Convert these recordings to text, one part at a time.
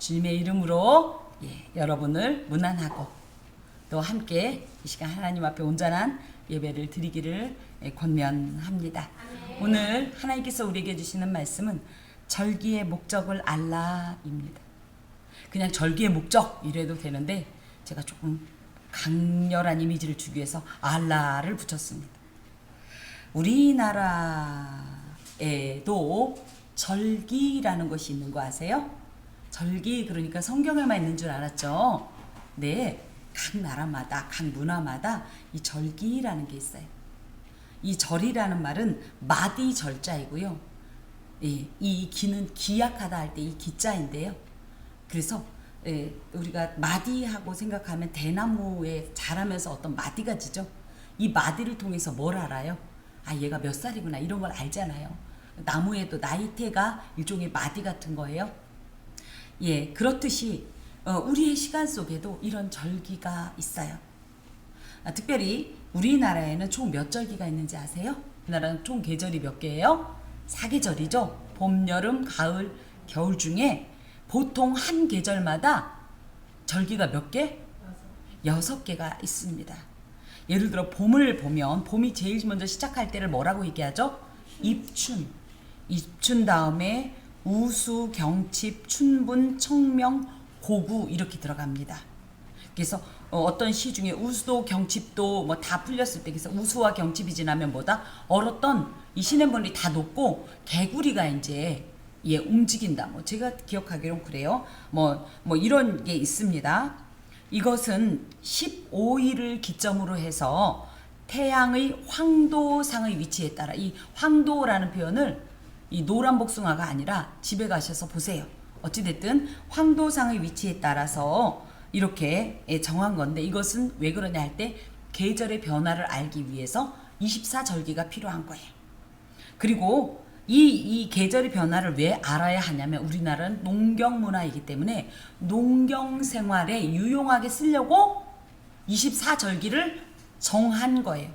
주님의 이름으로 여러분을 문안하고 또 함께 이 시간 하나님 앞에 온전한 예배를 드리기를 권면합니다. 오늘 하나님께서 우리에게 주시는 말씀은 절기의 목적을 알라입니다. 그냥 절기의 목적 이래도 되는데 제가 조금 강렬한 이미지를 주기 위해서 알라를 붙였습니다. 우리나라에도 절기라는 것이 있는 거 아세요? 절기 그러니까 성경에만 있는 줄 알았죠? 네, 각 나라마다 각 문화마다 이 절기라는 게 있어요. 이 절이라는 말은 마디 절자이고요. 이 기는 기약하다 할 때 이 기자인데요. 그래서 우리가 마디하고 생각하면 대나무에 자라면서 어떤 마디가 지죠. 이 마디를 통해서 뭘 알아요? 아, 얘가 몇 살이구나 이런 걸 알잖아요. 나무에도 나이테가 일종의 마디 같은 거예요. 그렇듯이 우리의 시간 속에도 이런 절기가 있어요. 특별히 우리나라에는 총 몇 절기가 있는지 아세요? 우리나라는 총 계절이 몇 개예요? 4계절이죠. 봄, 여름, 가을, 겨울 중에 보통 한 계절마다 절기가 몇 개? 6개가 있습니다. 예를 들어 봄을 보면 봄이 제일 먼저 시작할 때를 뭐라고 얘기하죠? 입춘. 입춘 다음에 우수, 경칩, 춘분, 청명, 고구 이렇게 들어갑니다. 그래서 어떤 시 중에 우수도 경칩도 뭐 다 풀렸을 때 그래서 우수와 경칩이 지나면 뭐다? 얼었던 이 시냇물이 다 녹고 개구리가 이제 움직인다. 뭐 제가 기억하기로는 그래요. 뭐 이런 게 있습니다. 이것은 15일을 기점으로 해서 태양의 황도상의 위치에 따라 이 황도라는 표현을 이 노란 복숭아가 아니라 집에 가셔서 보세요. 어찌됐든 황도상의 위치에 따라서 이렇게 정한 건데 이것은 왜 그러냐 할 때 계절의 변화를 알기 위해서 24절기가 필요한 거예요. 그리고 이 계절의 변화를 왜 알아야 하냐면 우리나라는 농경 문화이기 때문에 농경 생활에 유용하게 쓰려고 24절기를 정한 거예요.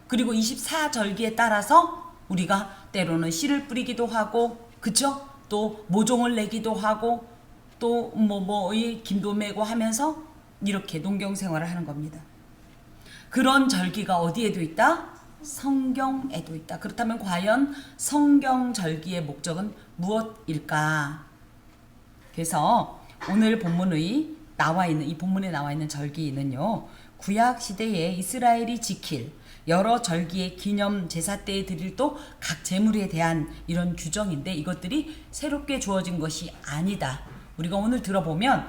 그리고 24절기에 따라서 우리가 때로는 씨를 뿌리기도 하고, 그쵸? 또 모종을 내기도 하고, 또 김도 메고 하면서 이렇게 농경 생활을 하는 겁니다. 그런 절기가 어디에도 있다? 성경에도 있다. 그렇다면 과연 성경 절기의 목적은 무엇일까? 그래서 오늘 본문에 나와 있는 절기는요, 구약 시대에 이스라엘이 지킬 여러 절기의 기념 제사 때에 드릴 또 각 제물에 대한 이런 규정인데 이것들이 새롭게 주어진 것이 아니다. 우리가 오늘 들어보면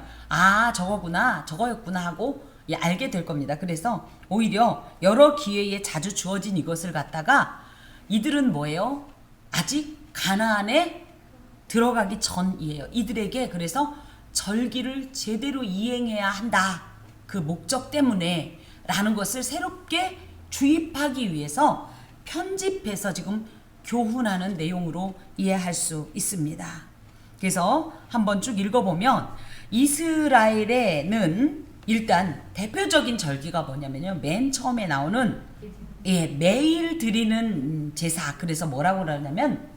저거였구나 하고 알게 될 겁니다. 그래서 오히려 여러 기회에 자주 주어진 이것을 갖다가 이들은 뭐예요? 아직 가나안에 들어가기 전이에요. 이들에게 그래서 절기를 제대로 이행해야 한다. 그 목적 때문에 라는 것을 새롭게 주입하기 위해서 편집해서 지금 교훈하는 내용으로 이해할 수 있습니다. 그래서 한번 쭉 읽어보면 이스라엘에는 일단 대표적인 절기가 뭐냐면요. 맨 처음에 나오는 매일 드리는 제사. 그래서 뭐라고 그러냐면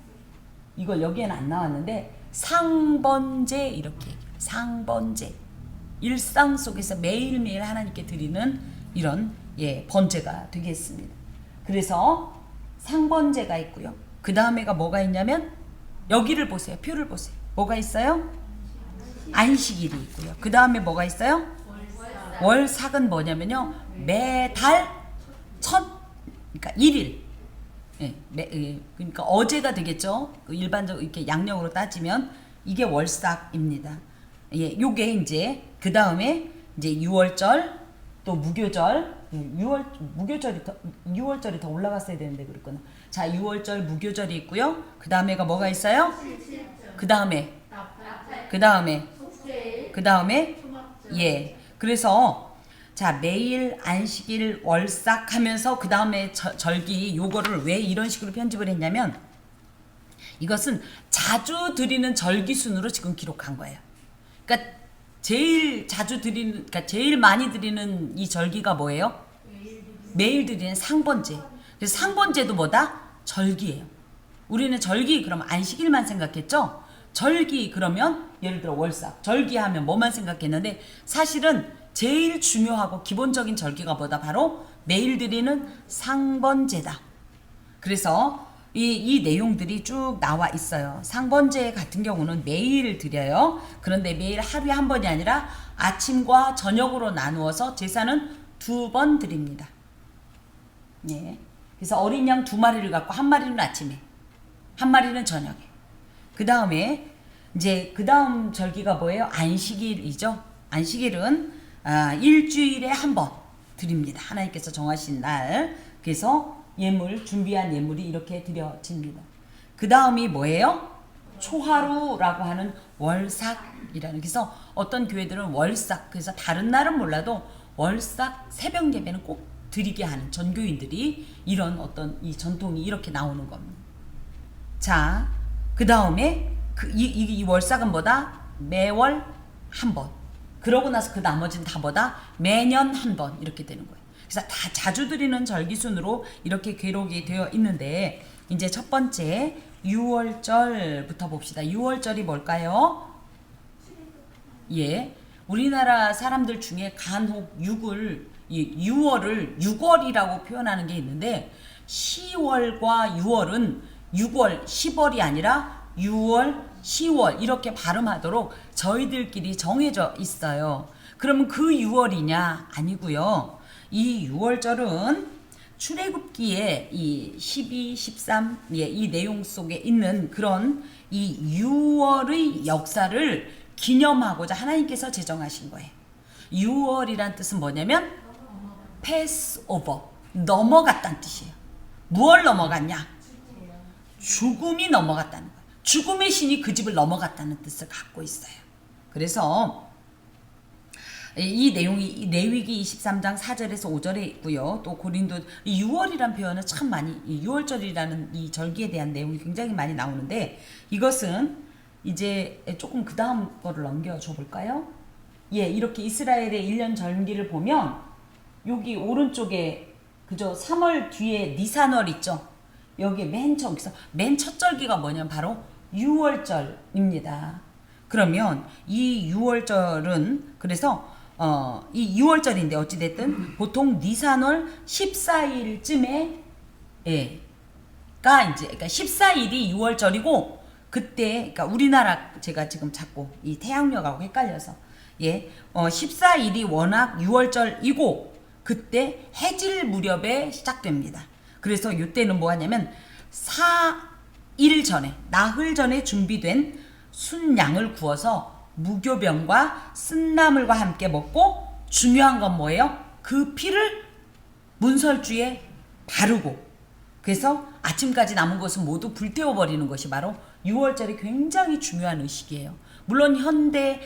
이걸 여기에는 안 나왔는데 상번제 이렇게 얘기해요. 상번제. 일상 속에서 매일매일 하나님께 드리는 이런 번제가 되겠습니다. 그래서 상번제가 있고요. 그 다음에가 뭐가 있냐면 여기를 보세요. 표를 보세요. 뭐가 있어요? 안식일이 있고요. 그 다음에 뭐가 있어요? 월삭은 뭐냐면요. 매달 그러니까 1일. 그러니까 어제가 되겠죠. 일반적으로 이렇게 양력으로 따지면 이게 월삭입니다. 요게 이제 그 다음에 이제 6월절 또 무교절 6월절이 더 올라갔어야 되는데 그렇구나. 자, 6월절 무교절이 있고요. 그 다음에가 뭐가 있어요? 그 다음에 그래서 자 매일 안식일 월삭 하면서 그 다음에 절기 요거를 왜 이런 식으로 편집을 했냐면 이것은 자주 드리는 절기 순으로 지금 기록한 거예요. 그러니까 제일 제일 많이 드리는 이 절기가 뭐예요? 매일 드리는 상번제. 그래서 상번제도 뭐다? 절기예요. 우리는 절기 그러면 안식일만 생각했죠? 절기 그러면 예를 들어 월삭 절기하면 뭐만 생각했는데 사실은 제일 중요하고 기본적인 절기가 뭐다 바로 매일 드리는 상번제다. 그래서 이 내용들이 쭉 나와 있어요. 상번제 같은 경우는 매일 드려요. 그런데 매일 하루에 한 번이 아니라 아침과 저녁으로 나누어서 제사는 2번 드립니다. 예. 그래서 어린 양 2마리를 갖고 한 마리는 아침에, 한 마리는 저녁에. 그 다음에 이제 그 다음 절기가 뭐예요? 안식일이죠. 안식일은 일주일에 한 번 드립니다. 하나님께서 정하신 날. 그래서 예물, 준비한 예물이 이렇게 드려집니다. 그 다음이 뭐예요? 초하루라고 하는 월삭이라는. 그래서 어떤 교회들은 월삭, 그래서 다른 날은 몰라도 월삭 새벽 예배는 꼭 드리게 하는 전교인들이 이런 어떤 이 전통이 이렇게 나오는 겁니다. 자, 그 다음에 이 월삭은 뭐다? 매월 한 번. 그러고 나서 그 나머지는 다 뭐다? 매년 한 번 이렇게 되는 거예요. 그래서 다 자주 드리는 절기순으로 이렇게 기록이 되어 있는데 이제 첫 번째 6월절부터 봅시다. 6월절이 뭘까요? 예, 우리나라 사람들 중에 간혹 6월을 6월이라고 표현하는 게 있는데 10월과 6월은 6월, 10월이 아니라 6월, 10월 이렇게 발음하도록 저희들끼리 정해져 있어요. 그러면 그 6월이냐? 아니고요. 이 6월절은 출애굽기에 이 12, 13, 이 내용 속에 있는 그런 이 6월의 역사를 기념하고자 하나님께서 제정하신 거예요. 6월이란 뜻은 뭐냐면 패스오버, 넘어갔다는 뜻이에요. 무엇을 넘어갔냐? 죽음이 넘어갔다는 거예요. 죽음의 신이 그 집을 넘어갔다는 뜻을 갖고 있어요. 그래서 이 내용이 레위기 23장 4절에서 5절에 있고요. 또 고린도 6월이라는 표현은 참 많이 6월절이라는 이 절기에 대한 내용이 굉장히 많이 나오는데 이것은 이제 조금 그 다음 거를 넘겨줘 볼까요? 예, 이렇게 이스라엘의 1년 절기를 보면 여기 오른쪽에 그죠? 3월 뒤에 니산월 있죠? 여기 맨 첫 절기가 뭐냐면 바로 6월절입니다. 그러면 이 6월절은 그래서 이 6월절인데 어찌됐든 보통 니산월 14일쯤에 가 이제 그러니까 14일이 6월절이고 그때 그러니까 우리나라 제가 지금 자꾸 이 태양력하고 헷갈려서 14일이 워낙 6월절이고 그때 해질 무렵에 시작됩니다. 그래서 이때는 뭐 하냐면 4일 전에 나흘 전에 준비된 순양을 구워서 무교병과 쓴나물과 함께 먹고 중요한 건 뭐예요? 그 피를 문설주에 바르고 그래서 아침까지 남은 것은 모두 불태워버리는 것이 바로 6월절이 굉장히 중요한 의식이에요. 물론 현대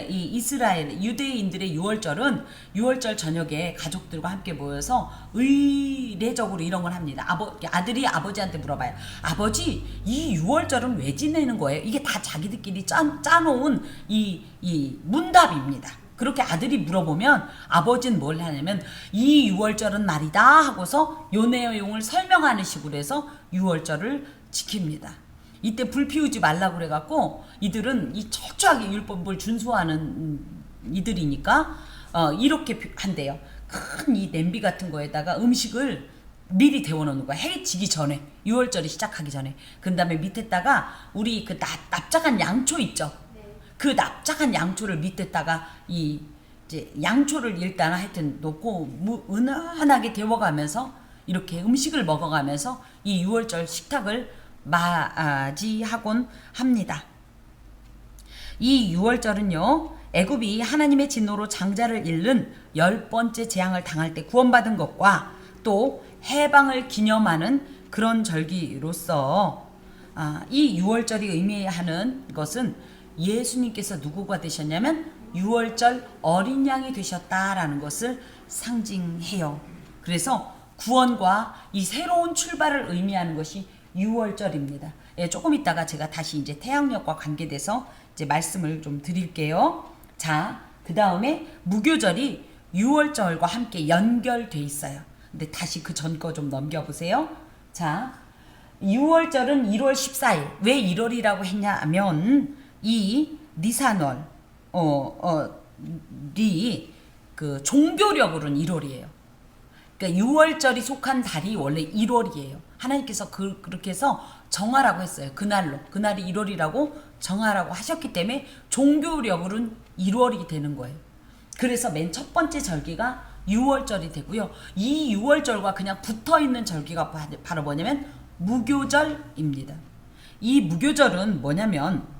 이 이스라엘 유대인들의 6월절은 6월절 저녁에 가족들과 함께 모여서 의례적으로 이런 걸 합니다. 아들이 아버지한테 물어봐요. 아버지, 이 6월절은 왜 지내는 거예요? 이게 다 자기들끼리 짜놓은 이 문답입니다. 그렇게 아들이 물어보면 아버지는 뭘 하냐면 이 6월절은 말이다 하고서 요 내용을 설명하는 식으로 해서 6월절을 지킵니다. 이때 불 피우지 말라고 그래갖고 이들은 이 철저하게 율법을 준수하는 이들이니까 이렇게 한대요. 큰 이 냄비 같은 거에다가 음식을 미리 데워놓는 거야. 해 지기 전에 6월절이 시작하기 전에. 그 다음에 밑에다가 우리 그 납작한 양초 있죠. 그 납작한 양초를 밑에다가 이제 양초를 일단 하여튼 놓고 은은하게 데워가면서 이렇게 음식을 먹어가면서 이 6월절 식탁을 맞이하곤 합니다. 이 6월절은요 애굽이 하나님의 진노로 장자를 잃는 10번째 재앙을 당할 때 구원받은 것과 또 해방을 기념하는 그런 절기로서 이 6월절이 의미하는 것은 예수님께서 누구가 되셨냐면 6월절 어린 양이 되셨다라는 것을 상징해요. 그래서 구원과 이 새로운 출발을 의미하는 것이 6월절입니다. 조금 있다가 제가 다시 이제 태양력과 관계돼서 이제 말씀을 좀 드릴게요. 자, 그 다음에 무교절이 6월절과 함께 연결돼 있어요. 근데 다시 그 전 거 좀 넘겨보세요. 자, 6월절은 1월 14일. 왜 1월이라고 했냐 하면 이 니산월 이 그 종교력으로는 1월이에요. 그러니까 6월절이 속한 달이 원래 1월이에요. 하나님께서 그렇게 해서 정하라고 했어요. 그날이 1월이라고 정하라고 하셨기 때문에 종교력으로는 1월이 되는 거예요. 그래서 맨 첫 번째 절기가 6월절이 되고요. 이 6월절과 그냥 붙어 있는 절기가 바로 뭐냐면 무교절입니다. 이 무교절은 뭐냐면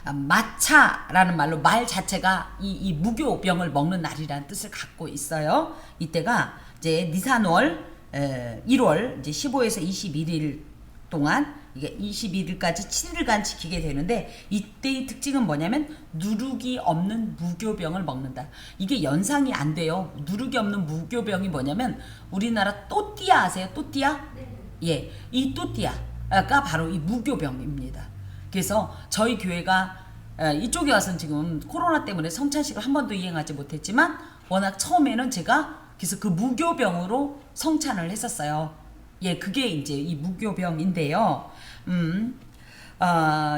마차라는 말로 말 자체가 이 무교병을 먹는 날이라는 뜻을 갖고 있어요. 이때가 이제 니산월 1월 이제 15에서 21일 동안 이게 21일까지 7일간 지키게 되는데 이때의 특징은 뭐냐면 누룩이 없는 무교병을 먹는다. 이게 연상이 안 돼요. 누룩이 없는 무교병이 뭐냐면 우리나라 또띠아 아세요? 또띠아? 네. 예, 이 또띠아가 바로 이 무교병입니다. 그래서 저희 교회가 이쪽에 와서는 지금 코로나 때문에 성찬식을 한 번도 이행하지 못했지만 워낙 처음에는 제가 그래서 그 무교병으로 성찬을 했었어요. 예, 그게 이제 이 무교병인데요.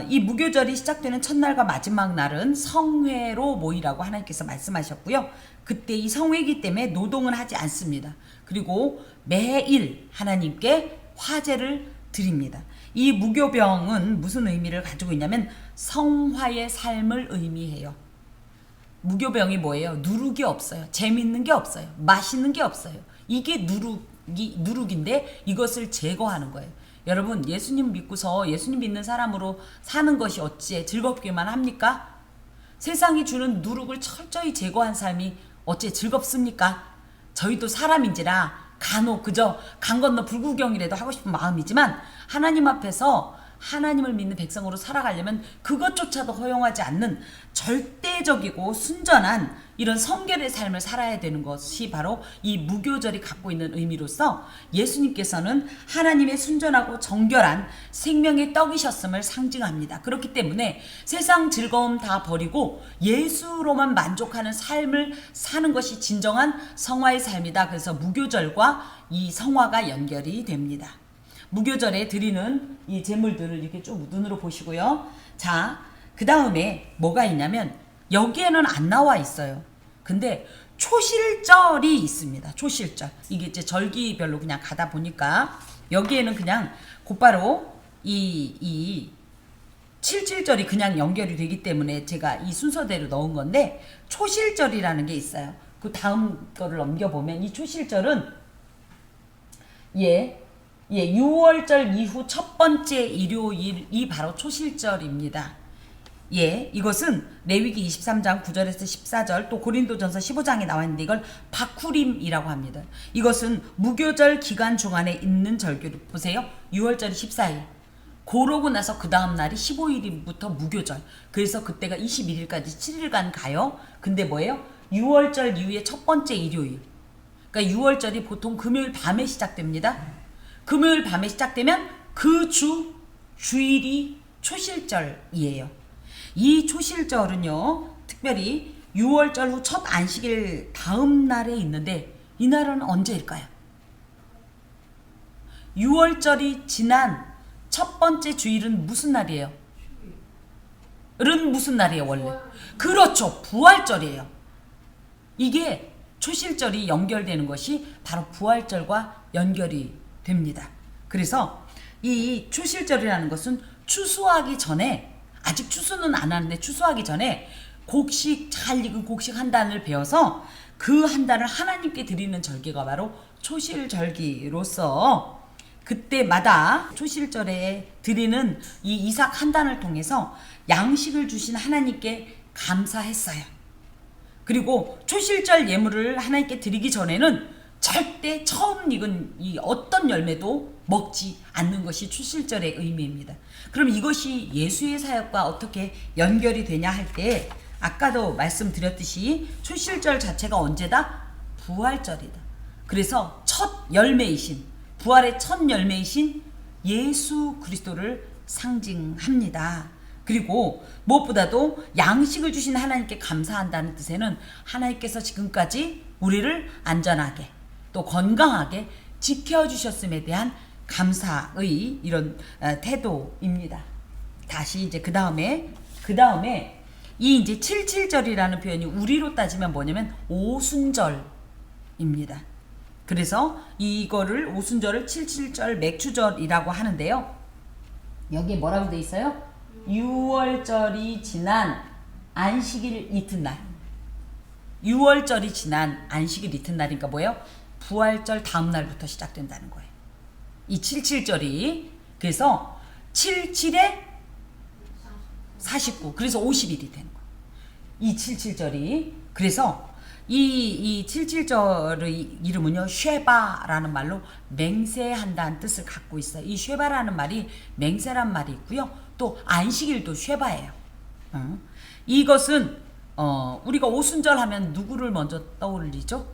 이 무교절이 시작되는 첫날과 마지막 날은 성회로 모이라고 하나님께서 말씀하셨고요. 그때 이 성회이기 때문에 노동은 하지 않습니다. 그리고 매일 하나님께 화제를 드립니다. 이 무교병은 무슨 의미를 가지고 있냐면 성화의 삶을 의미해요. 무교병이 뭐예요? 누룩이 없어요. 재밌는 게 없어요. 맛있는 게 없어요. 이게 누룩인데 이것을 제거하는 거예요. 여러분, 예수님 믿고서 예수님 믿는 사람으로 사는 것이 어찌 즐겁기만 합니까? 세상이 주는 누룩을 철저히 제거한 삶이 어찌 즐겁습니까? 저희도 사람인지라 간혹 그저 강 건너 불구경이라도 하고 싶은 마음이지만 하나님 앞에서 하나님을 믿는 백성으로 살아가려면 그것조차도 허용하지 않는 절대적이고 순전한 이런 성결의 삶을 살아야 되는 것이 바로 이 무교절이 갖고 있는 의미로서 예수님께서는 하나님의 순전하고 정결한 생명의 떡이셨음을 상징합니다. 그렇기 때문에 세상 즐거움 다 버리고 예수로만 만족하는 삶을 사는 것이 진정한 성화의 삶이다. 그래서 무교절과 이 성화가 연결이 됩니다. 무교절에 드리는 이 제물들을 이렇게 좀 눈으로 보시고요. 자, 그 다음에 뭐가 있냐면 여기에는 안 나와 있어요. 근데 초실절이 있습니다. 초실절. 이게 이제 절기별로 그냥 가다 보니까 여기에는 그냥 곧바로 이 77절이 그냥 연결이 되기 때문에 제가 이 순서대로 넣은 건데 초실절이라는 게 있어요. 그 다음 거를 넘겨보면 이 초실절은 6월절 이후 첫 번째 일요일이 바로 초실절입니다. 예, 이것은 레위기 23장 9절에서 14절 또 고린도전서 15장에 나와 있는데 이걸 바쿠림이라고 합니다. 이것은 무교절 기간 중간에 있는 절기를 보세요. 6월절이 14일. 그러고 나서 그 다음 날이 15일부터 무교절. 그래서 그때가 21일까지 7일간 가요. 근데 뭐예요? 6월절 이후에 첫 번째 일요일. 그러니까 6월절이 보통 금요일 밤에 시작됩니다. 금요일 밤에 시작되면 그 주일이 초실절이에요. 이 초실절은요, 특별히 6월절 후 첫 안식일 다음 날에 있는데 이 날은 언제일까요? 6월절이 지난 첫 번째 주일은 무슨 날이에요? 무슨 날이에요, 원래? 그렇죠, 부활절이에요. 이게 초실절이 연결되는 것이 바로 부활절과 연결이 됩니다. 그래서 이 초실절이라는 것은 추수하기 전에, 아직 추수는 안 하는데 추수하기 전에 잘 익은 곡식 한 단을 베어서 그 한 단을 하나님께 드리는 절기가 바로 초실절기로서 그때마다 초실절에 드리는 이 이삭 한 단을 통해서 양식을 주신 하나님께 감사했어요. 그리고 초실절 예물을 하나님께 드리기 전에는 절대 처음 익은 이 어떤 열매도 먹지 않는 것이 초실절의 의미입니다. 그럼 이것이 예수의 사역과 어떻게 연결이 되냐 할 때 아까도 말씀드렸듯이 초실절 자체가 언제다? 부활절이다. 그래서 첫 열매이신, 부활의 첫 열매이신 예수 그리스도를 상징합니다. 그리고 무엇보다도 양식을 주신 하나님께 감사한다는 뜻에는 하나님께서 지금까지 우리를 안전하게 또 건강하게 지켜주셨음에 대한 감사의 이런 태도입니다. 다시 이제 그 다음에 이 이제 77절이라는 표현이 우리로 따지면 뭐냐면 오순절입니다. 그래서 이거를 오순절을 77절 맥추절이라고 하는데요. 여기 뭐라고 돼 있어요? 6월절이 지난 안식일 이튿날. 6월절이 지난 안식일 이튿날이니까 뭐예요? 부활절 다음 날부터 시작된다는 거예요. 이 77절이 그래서 77에 49 그래서 50일이 되는 거예요. 이 77절이 그래서 이 77절의 이름은요 쉐바라는 말로 맹세한다는 뜻을 갖고 있어요. 이 쉐바라는 말이 맹세란 말이 있고요. 또 안식일도 쉐바예요. 이것은 우리가 오순절 하면 누구를 먼저 떠올리죠?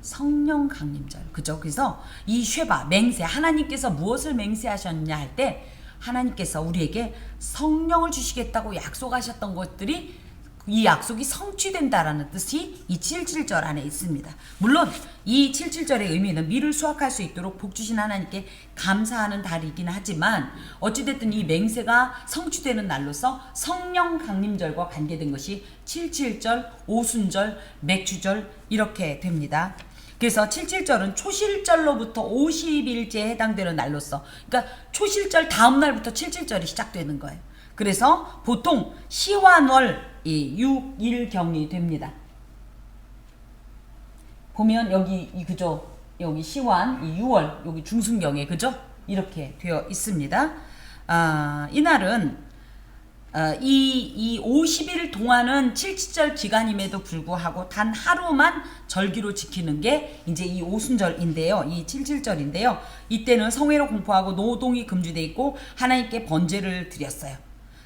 성령 강림절. 그죠? 그래서 이 쉐바 맹세 하나님께서 무엇을 맹세하셨냐 할 때 하나님께서 우리에게 성령을 주시겠다고 약속하셨던 것들이 이 약속이 성취된다라는 뜻이 이 77절 안에 있습니다. 물론 이 77절의 의미는 미를 수확할 수 있도록 복 주신 하나님께 감사하는 달이긴 하지만 어찌됐든 이 맹세가 성취되는 날로서 성령 강림절과 관계된 것이 77절, 오순절, 맥추절 이렇게 됩니다. 그래서 77절은 초실절로부터 50일째에 해당되는 날로서 그러니까 초실절 다음 날부터 77절이 시작되는 거예요. 그래서 보통 시완월 6일경이 됩니다. 보면 여기 그죠? 여기 시완 6월 여기 중순경에 그죠? 이렇게 되어 있습니다. 이날은 이 50일 동안은 77절 기간임에도 불구하고 단 하루만 절기로 지키는 게 이제 이 오순절인데요. 이 77절인데요. 이때는 성회로 공포하고 노동이 금지되어 있고 하나님께 번제를 드렸어요.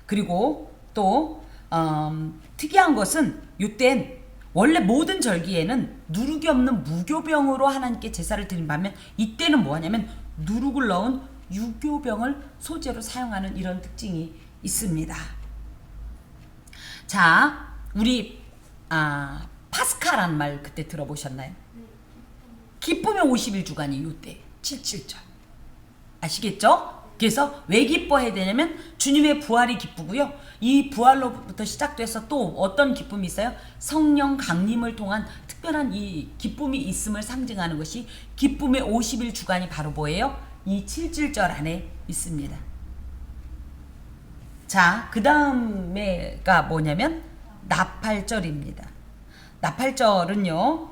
그리고 또 특이한 것은 이땐 원래 모든 절기에는 누룩이 없는 무교병으로 하나님께 제사를 드린 반면 이때는 뭐하냐면 누룩을 넣은 유교병을 소재로 사용하는 이런 특징이 있습니다. 자, 우리 파스카라는 말 그때 들어보셨나요? 기쁨의 50일 주간이 이때 77절 아시겠죠? 그래서 왜 기뻐해야 되냐면 주님의 부활이 기쁘고요. 이 부활로부터 시작돼서 또 어떤 기쁨이 있어요? 성령 강림을 통한 특별한 이 기쁨이 있음을 상징하는 것이 기쁨의 50일 주간이 바로 뭐예요? 이 77절 안에 있습니다. 자, 그 다음에가 뭐냐면 나팔절입니다. 나팔절은요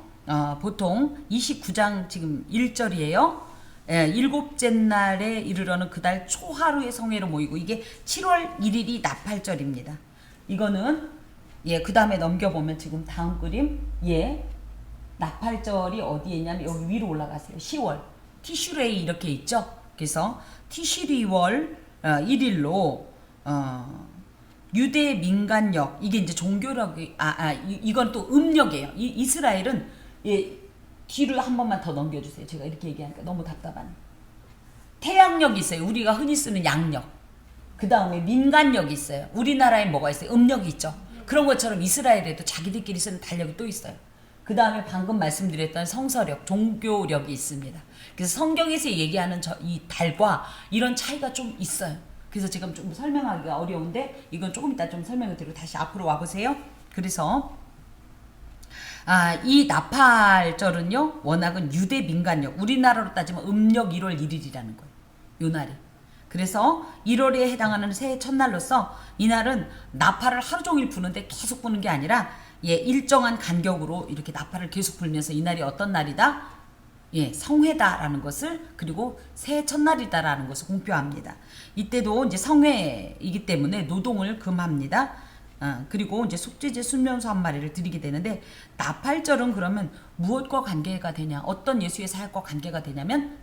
보통 29장 지금 1절이에요. 일곱째 날에 이르러는 그달 초하루의 성회로 모이고 이게 7월 1일이 나팔절입니다. 이거는 그 다음에 넘겨보면 지금 다음 그림 나팔절이 어디에 있냐면 여기 위로 올라가세요. 10월 티슈레이 이렇게 있죠. 그래서 티슈리월 1일로 유대 민간력 이게 이제 종교력이 이건 또 음력이에요. 이스라엘은 뒤를 한 번만 더 넘겨주세요. 제가 이렇게 얘기하니까 너무 답답하네. 태양력이 있어요. 우리가 흔히 쓰는 양력. 그 다음에 민간력이 있어요. 우리나라에 뭐가 있어요? 음력이 있죠. 그런 것처럼 이스라엘에도 자기들끼리 쓰는 달력이 또 있어요. 그 다음에 방금 말씀드렸던 성서력, 종교력이 있습니다. 그래서 성경에서 얘기하는 이 달과 이런 차이가 좀 있어요. 그래서 지금 좀 설명하기가 어려운데 이건 조금 이따 좀 설명을 드리고 다시 앞으로 와보세요. 그래서 이 나팔절은요 워낙은 유대 민간력 우리나라로 따지면 음력 1월 1일이라는 거예요. 요 날이. 그래서 1월에 해당하는 새해 첫날로서 이날은 나팔을 하루 종일 부는데 계속 부는 게 아니라 일정한 간격으로 이렇게 나팔을 계속 불면서 이날이 어떤 날이다? 성회다라는 것을 그리고 새해 첫날이다라는 것을 공표합니다. 이때도 이제 성회이기 때문에 노동을 금합니다. 그리고 이제 속죄제 순면소 한 마리를 드리게 되는데 나팔절은 그러면 무엇과 관계가 되냐? 어떤 예수의 사역과 관계가 되냐면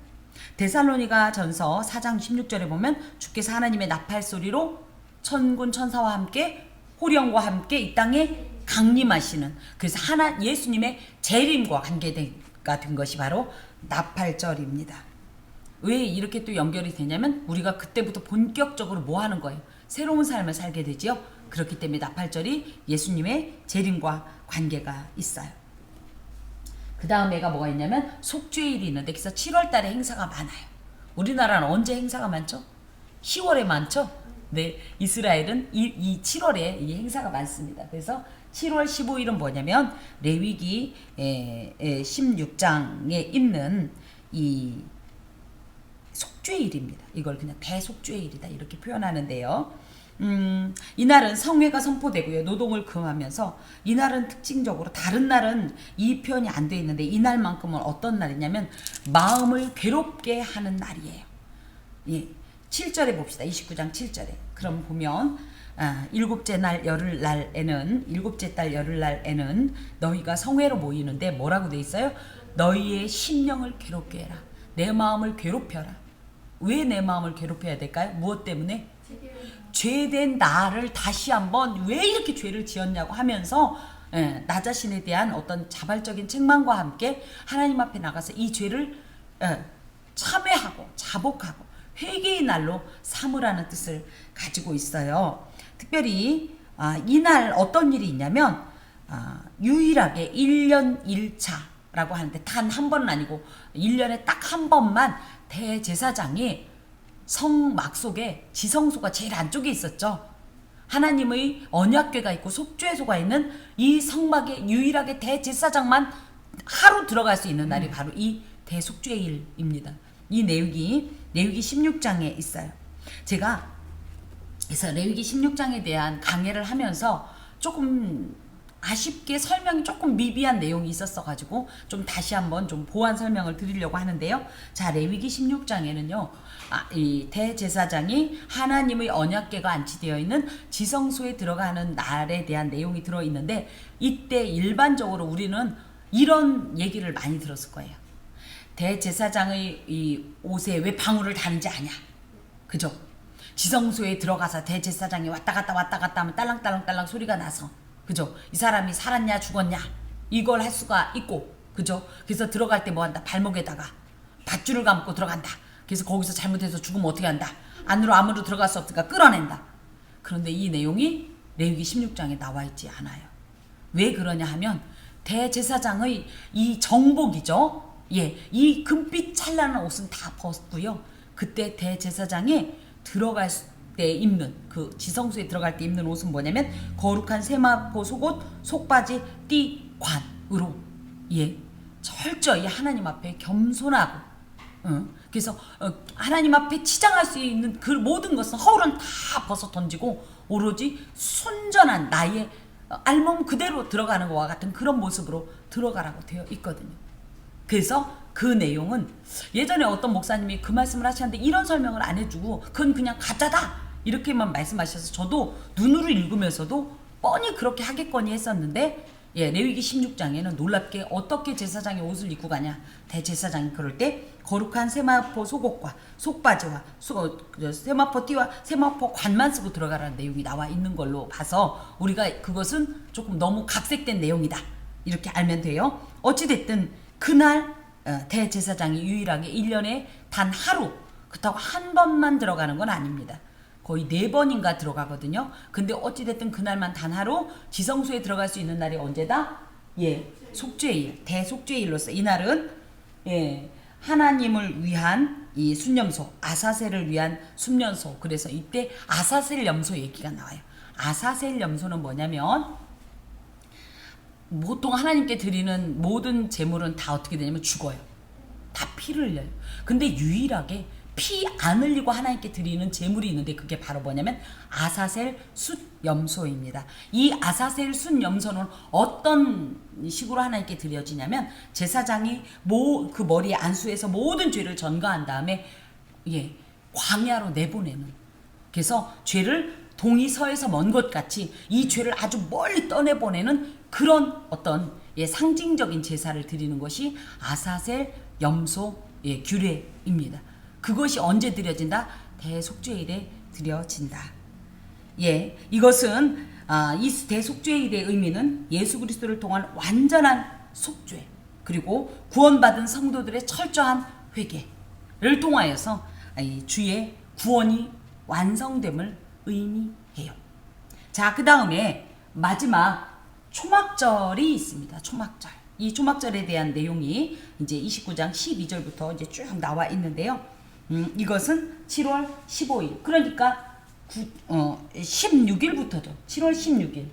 데살로니가 전서 4장 16절에 보면 주께서 하나님의 나팔 소리로 천군 천사와 함께 호령과 함께 이 땅에 강림하시는 그래서 예수님의 재림과 관계가 된 것이 바로 나팔절입니다. 왜 이렇게 또 연결이 되냐면 우리가 그때부터 본격적으로 뭐 하는 거예요? 새로운 삶을 살게 되지요. 그렇기 때문에 나팔절이 예수님의 재림과 관계가 있어요. 그 다음에가 뭐가 있냐면 속죄일이 있는데 그래서 7월 달에 행사가 많아요. 우리나라는 언제 행사가 많죠? 10월에 많죠? 네, 이스라엘은 이 7월에 이 행사가 많습니다. 그래서 7월 15일은 뭐냐면 레위기 16장에 있는 이 속죄일입니다. 이걸 그냥 대속죄일이다 이렇게 표현하는데요. 이날은 성회가 선포되고요. 노동을 금하면서 이날은 특징적으로 다른 날은 이 표현이 안 돼 있는데 이날만큼은 어떤 날이냐면 마음을 괴롭게 하는 날이에요. 예, 7절에 봅시다. 29장 7절에. 그럼 보면 일곱째 날 열흘날에는 일곱째 달 열흘날에는 너희가 성회로 모이는데 뭐라고 돼 있어요? 너희의 심령을 괴롭게 해라. 내 마음을 괴롭혀라. 왜 내 마음을 괴롭혀야 될까요? 무엇 때문에? 죄된 나를 다시 한번 왜 이렇게 죄를 지었냐고 하면서 나 자신에 대한 어떤 자발적인 책망과 함께 하나님 앞에 나가서 이 죄를 참회하고 자복하고 회개의 날로 삼으라는 뜻을 가지고 있어요. 특별히 이날 어떤 일이 있냐면 유일하게 1년 1차라고 하는데 단 한 번은 아니고 1년에 딱 한 번만 대제사장이 성막 속에 지성소가 제일 안쪽에 있었죠. 하나님의 언약궤가 있고 속죄소가 있는 이 성막에 유일하게 대제사장만 하루 들어갈 수 있는 날이 바로 이 대속죄일입니다. 이 레위기 16장에 있어요. 제가 그래서 레위기 16장에 대한 강해를 하면서 조금 아쉽게 설명이 조금 미비한 내용이 있었어 가지고 좀 다시 한번 좀 보완 설명을 드리려고 하는데요. 자, 레위기 16장에는요. 이 대제사장이 하나님의 언약궤가 안치되어 있는 지성소에 들어가는 날에 대한 내용이 들어 있는데 이때 일반적으로 우리는 이런 얘기를 많이 들었을 거예요. 대제사장의 이 옷에 왜 방울을 다는지 아냐? 그죠? 지성소에 들어가서 대제사장이 왔다 갔다 하면 딸랑딸랑 소리가 나서 그죠? 이 사람이 살았냐 죽었냐 이걸 할 수가 있고 그죠? 그래서 들어갈 때 뭐 한다? 발목에다가 밧줄을 감고 들어간다. 그래서 거기서 잘못해서 죽으면 어떻게 한다? 안으로 들어갈 수 없으니까 끌어낸다. 그런데 이 내용이 레위기 16장에 나와 있지 않아요. 왜 그러냐 하면 대제사장의 이 정복이죠. 예, 이 금빛 찬란한 옷은 다 벗고요. 그때 대제사장이 들어갈 때 입는 그 지성소에 들어갈 때 입는 옷은 뭐냐면 거룩한 세마포 속옷, 속바지, 띠관으로 예 철저히 하나님 앞에 겸손하고 그래서 하나님 앞에 치장할 수 있는 그 모든 것은 허울은 다 벗어 던지고 오로지 순전한 나의 알몸 그대로 들어가는 것과 같은 그런 모습으로 들어가라고 되어 있거든요. 그래서 그 내용은 예전에 어떤 목사님이 그 말씀을 하셨는데 이런 설명을 안 해주고 그건 그냥 가짜다 이렇게만 말씀하셔서 저도 눈으로 읽으면서도 뻔히 그렇게 하겠거니 했었는데 예, 레위기 16장에는 놀랍게 어떻게 제사장이 옷을 입고 가냐. 대제사장이 그럴 때 거룩한 세마포 속옷과 속바지와 세마포 띠와 세마포 관만 쓰고 들어가라는 내용이 나와 있는 걸로 봐서 우리가 그것은 조금 너무 각색된 내용이다 이렇게 알면 돼요. 어찌됐든 그날 대제사장이 유일하게 1년에 단 하루 그렇다고 한 번만 들어가는 건 아닙니다. 거의 4번인가 들어가거든요. 근데 어찌됐든 그날만 단 하루 지성소에 들어갈 수 있는 날이 언제다? 예, 속죄일, 대속죄일로서 이날은 예, 하나님을 위한 이 순념소, 아사셀을 위한 순념소. 그래서 이때 아사셀 염소 얘기가 나와요. 아사셀 염소는 뭐냐면 보통 하나님께 드리는 모든 제물은 다 어떻게 되냐면 죽어요. 다 피를 흘려요. 근데 유일하게 피 안 흘리고 하나님께 드리는 제물이 있는데 그게 바로 뭐냐면 아사셀 숫염소입니다. 이 아사셀 숫염소는 어떤 식으로 하나님께 드려지냐면 제사장이 그 머리에 안수해서 모든 죄를 전가한 다음에 예, 광야로 내보내는 그래서 죄를 동이서에서 먼 것 같이 이 죄를 아주 멀리 떠내보내는 그런 어떤 예, 상징적인 제사를 드리는 것이 아사셀 염소 예, 규례입니다. 그것이 언제 드려진다? 대속죄일에 드려진다. 예, 이것은 이 대속죄일의 의미는 예수 그리스도를 통한 완전한 속죄 그리고 구원받은 성도들의 철저한 회개를 통하여서 주의 구원이 완성됨을 의미해요. 자, 그 다음에 마지막 초막절이 있습니다. 초막절. 이 초막절에 대한 내용이 이제 29장 12절부터 이제 쭉 나와 있는데요. 이것은 7월 15일. 그러니까 16일부터죠. 7월 16일.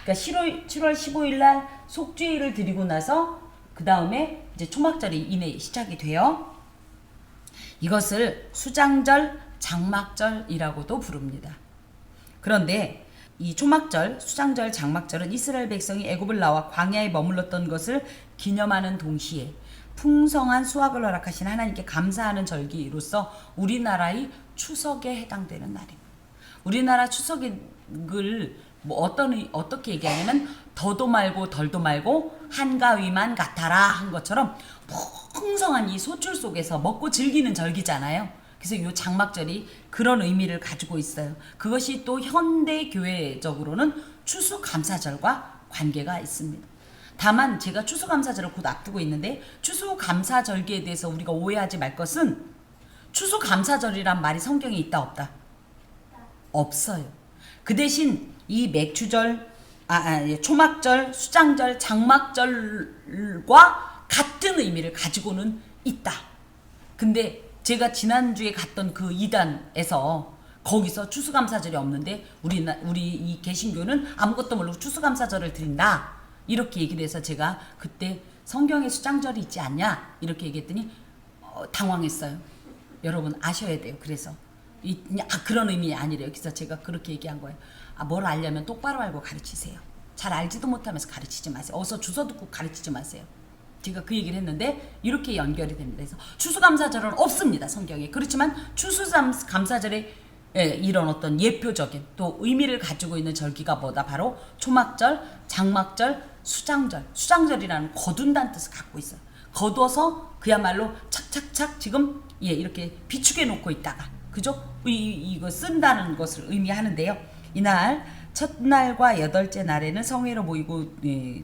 그러니까 7월 15일 날 속죄일을 드리고 나서 그 다음에 이제 초막절이 이내 시작이 돼요. 이것을 수장절, 장막절이라고도 부릅니다. 그런데 이 초막절, 수장절, 장막절은 이스라엘 백성이 애굽을 나와 광야에 머물렀던 것을 기념하는 동시에 풍성한 수확을 허락하신 하나님께 감사하는 절기로서 우리나라의 추석에 해당되는 날입니다. 우리나라 추석을 뭐 어떻게 얘기하냐면 더도 말고 덜도 말고 한가위만 같아라 한 것처럼 풍성한 이 소출 속에서 먹고 즐기는 절기잖아요. 그래서 이 장막절이 그런 의미를 가지고 있어요. 그것이 또 현대 교회적으로는 추수감사절과 관계가 있습니다. 다만 제가 추수감사절을 곧 앞두고 있는데 추수감사절기에 대해서 우리가 오해하지 말 것은 추수감사절이란 말이 성경에 있다 없다? 없어요. 그 대신 이 맥추절, 초막절, 수장절, 장막절과 같은 의미를 가지고는 있다. 근데 제가 지난주에 갔던 그 이단에서 거기서 추수감사절이 없는데 우리 이 개신교는 아무것도 모르고 추수감사절을 드린다. 이렇게 얘기를 해서 제가 그때 성경에 수장절이 있지 않냐 이렇게 얘기했더니 당황했어요. 여러분 아셔야 돼요. 그래서 그런 의미 아니래요. 그래서 제가 그렇게 얘기한 거예요. 뭘 알려면 똑바로 알고 가르치세요. 잘 알지도 못하면서 가르치지 마세요. 어서 주워 듣고 가르치지 마세요. 제가 그 얘기를 했는데 이렇게 연결이 됩니다. 그래서 추수감사절은 없습니다. 성경에. 그렇지만 추수감사절에 이런 어떤 예표적인 또 의미를 가지고 있는 절기가 뭐다? 바로 초막절, 장막절, 수장절. 수장절이라는 거둔다는 뜻을 갖고 있어요. 거둬서 그야말로 착착착 지금 이렇게 비축해 놓고 있다가 그죠? 이거 쓴다는 것을 의미하는데요. 이날 첫날과 여덟째 날에는 성회로 모이고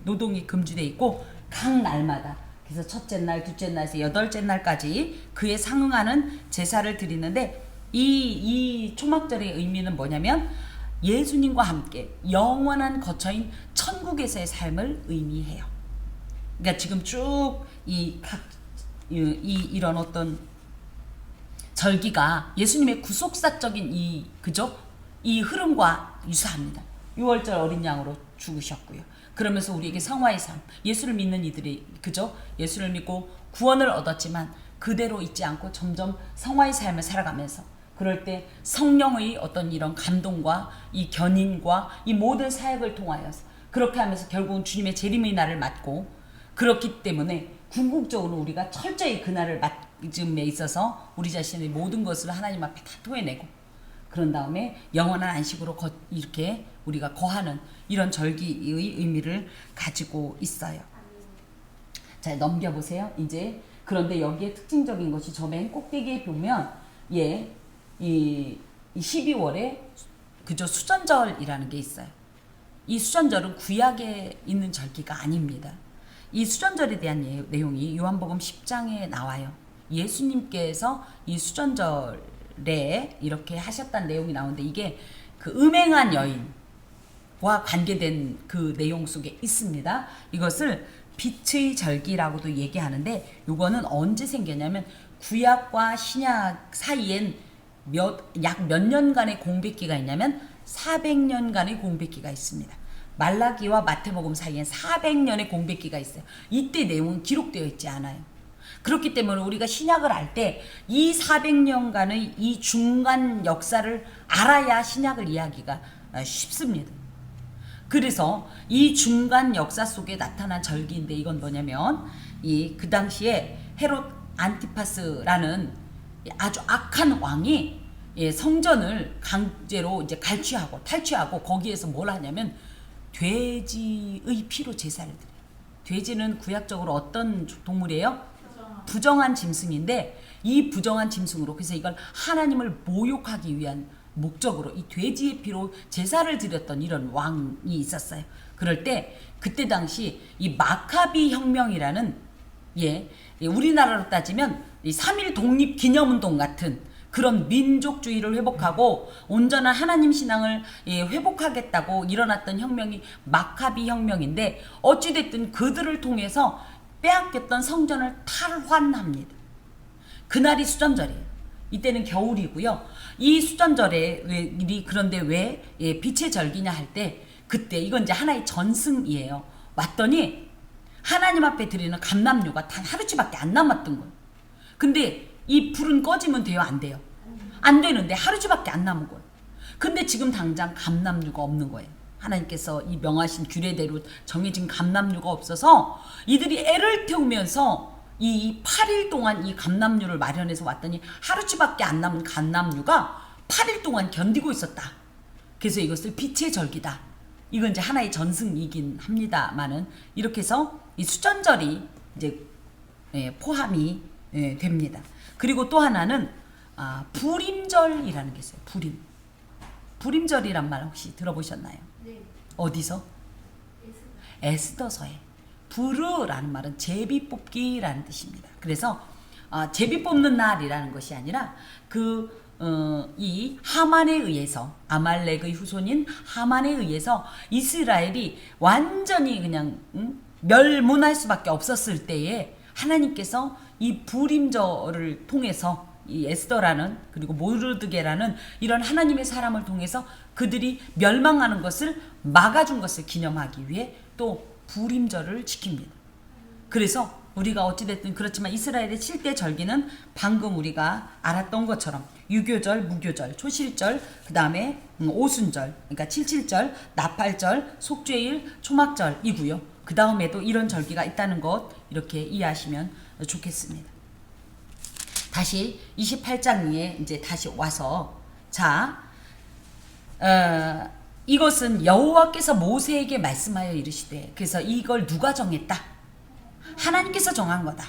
노동이 금지되어 있고 각 날마다 그래서 첫째 날, 둘째 날에서 여덟째 날까지 그에 상응하는 제사를 드리는데 이 초막절의 의미는 뭐냐면 예수님과 함께 영원한 거처인 천국에서의 삶을 의미해요. 그러니까 지금 쭉 이런 어떤 절기가 예수님의 구속사적인 이 흐름과 유사합니다. 6월절 어린 양으로 죽으셨고요. 그러면서 우리에게 성화의 삶, 예수를 믿는 이들이 예수를 믿고 구원을 얻었지만 그대로 있지 않고 점점 성화의 삶을 살아가면서 그럴 때 성령의 어떤 이런 감동과 이 견인과 이 모든 사역을 통하여서 그렇게 하면서 결국은 주님의 재림의 날을 맞고 그렇기 때문에 궁극적으로 우리가 철저히 그날을 맞음에 있어서 우리 자신의 모든 것을 하나님 앞에 다 토해내고 그런 다음에 영원한 안식으로 이렇게 우리가 거하는 이런 절기의 의미를 가지고 있어요. 자, 넘겨보세요. 이제 그런데 여기에 특징적인 것이 저 맨 꼭대기에 보면 이 12월에 수전절이라는 게 있어요. 이 수전절은 구약에 있는 절기가 아닙니다. 이 수전절에 대한 내용이 요한복음 10장에 나와요. 예수님께서 이 수전절에 이렇게 하셨다는 내용이 나오는데 이게 그 음행한 여인과 관계된 그 내용 속에 있습니다. 이것을 빛의 절기라고도 얘기하는데 이거는 언제 생겼냐면 구약과 신약 사이엔 약 몇 년간의 공백기가 있냐면 400년간의 공백기가 있습니다. 말라기와 마태복음 사이엔 400년의 공백기가 있어요. 이때 내용은 기록되어 있지 않아요. 그렇기 때문에 우리가 신약을 알 때 이 400년간의 이 중간 역사를 알아야 신약을 이해하기가 쉽습니다. 그래서 이 중간 역사 속에 나타난 절기인데 이건 뭐냐면 그 당시에 헤롯 안티파스라는 아주 악한 왕이 성전을 강제로 이제 탈취하고 거기에서 뭘 하냐면 돼지의 피로 제사를 드려요. 돼지는 구약적으로 어떤 동물이에요? 부정한 짐승인데 이 부정한 짐승으로 그래서 이걸 하나님을 모욕하기 위한 목적으로 이 돼지의 피로 제사를 드렸던 이런 왕이 있었어요. 그럴 때 그때 당시 이 마카비 혁명이라는 우리나라로 따지면 이 3.1 독립기념운동 같은 그런 민족주의를 회복하고 온전한 하나님 신앙을 회복하겠다고 일어났던 혁명이 마카비 혁명인데 어찌됐든 그들을 통해서 빼앗겼던 성전을 탈환합니다. 그날이 수전절이에요. 이때는 겨울이고요. 이 수전절에 그런데 왜 빛의 절기냐 할 때 그때 이건 이제 하나의 전승이에요. 왔더니 하나님 앞에 드리는 감람류가 단 하루치밖에 안 남았던 거예요. 근데 이 불은 꺼지면 돼요? 안 돼요? 안 되는데 하루치밖에 안 남은 거예요. 근데 지금 당장 감람류가 없는 거예요. 하나님께서 이 명하신 규례대로 정해진 감람류가 없어서 이들이 애를 태우면서 이 8일 동안 이 감람류를 마련해서 왔더니 하루치밖에 안 남은 감람류가 8일 동안 견디고 있었다. 그래서 이것을 빛의 절기다. 이건 이제 하나의 전승이긴 합니다만은 이렇게 해서 이 수전절이 이제 포함이 됩니다. 그리고 또 하나는 불임절이라는 게 있어요. 불임절이란 말 혹시 들어보셨나요? 네. 어디서? 에스더서에. 부르라는 말은 제비 뽑기라는 뜻입니다. 그래서 제비 뽑는 날이라는 것이 아니라 이 하만에 의해서 아말렉의 후손인 하만에 의해서 이스라엘이 완전히 그냥 멸문할 수밖에 없었을 때에 하나님께서 이 불임절을 통해서 이 에스더라는 그리고 모르드게라는 이런 하나님의 사람을 통해서 그들이 멸망하는 것을 막아준 것을 기념하기 위해 또 불임절을 지킵니다. 그래서 우리가 어찌됐든 그렇지만 이스라엘의 7대 절기는 방금 우리가 알았던 것처럼 유교절, 무교절, 초실절, 그 다음에 오순절, 그러니까 칠칠절, 나팔절, 속죄일, 초막절이고요. 그 다음에도 이런 절기가 있다는 것 이렇게 이해하시면 좋겠습니다. 다시 28장에 이제 다시 와서 이것은 여호와께서 모세에게 말씀하여 이르시되 그래서 이걸 누가 정했다? 하나님께서 정한 거다.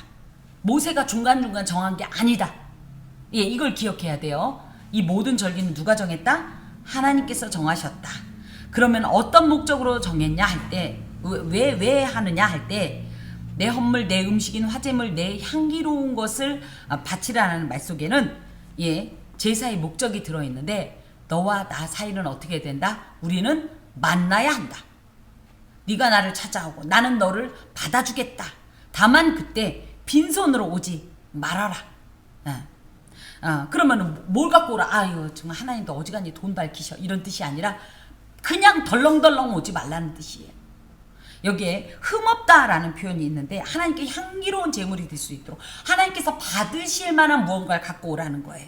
모세가 중간중간 정한 게 아니다. 예, 이걸 기억해야 돼요. 이 모든 절기는 누가 정했다? 하나님께서 정하셨다. 그러면 어떤 목적으로 정했냐 할 때 왜 하느냐 할 때 내 헌물 내 음식인 화제물 내 향기로운 것을 바치라는 말 속에는 제사의 목적이 들어있는데 너와 나 사이는 어떻게 된다? 우리는 만나야 한다. 네가 나를 찾아오고 나는 너를 받아주겠다. 다만 그때 빈손으로 오지 말아라. 그러면 뭘 갖고 오라? 아유 정말 하나님도 어지간히 돈 밝히셔 이런 뜻이 아니라 그냥 덜렁덜렁 오지 말라는 뜻이에요. 여기에 흠없다라는 표현이 있는데 하나님께 향기로운 제물이 될 수 있도록 하나님께서 받으실 만한 무언가를 갖고 오라는 거예요.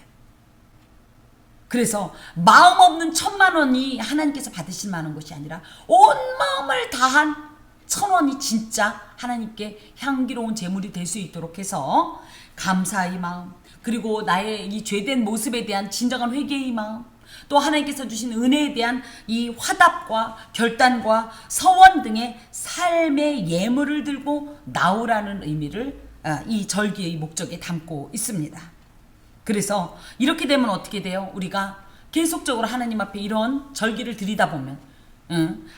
그래서 마음 없는 1,000,000원이 하나님께서 받으실 만한 것이 아니라 온 마음을 다한 1,000원이 진짜 하나님께 향기로운 제물이 될 수 있도록 해서 감사의 마음 그리고 나의 이 죄된 모습에 대한 진정한 회개의 마음 또 하나님께서 주신 은혜에 대한 이 화답과 결단과 서원 등의 삶의 예물을 들고 나오라는 의미를 이 절기의 목적에 담고 있습니다. 그래서 이렇게 되면 어떻게 돼요? 우리가 계속적으로 하나님 앞에 이런 절기를 드리다 보면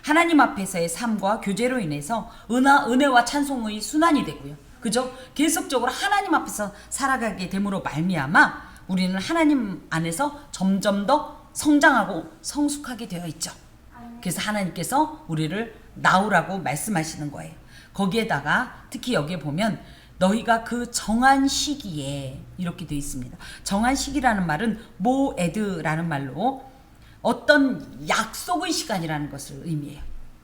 하나님 앞에서의 삶과 교제로 인해서 은혜와 찬송의 순환이 되고요. 그죠? 계속적으로 하나님 앞에서 살아가게 됨으로 말미암아 우리는 하나님 안에서 점점 더 성장하고 성숙하게 되어 있죠. 그래서 하나님께서 우리를 나오라고 말씀하시는 거예요. 거기에다가 특히 여기에 보면 너희가 그 정한 시기에 이렇게 되어 있습니다. 정한 시기라는 말은 모에드라는 말로 어떤 약속의 시간이라는 것을 의미해요.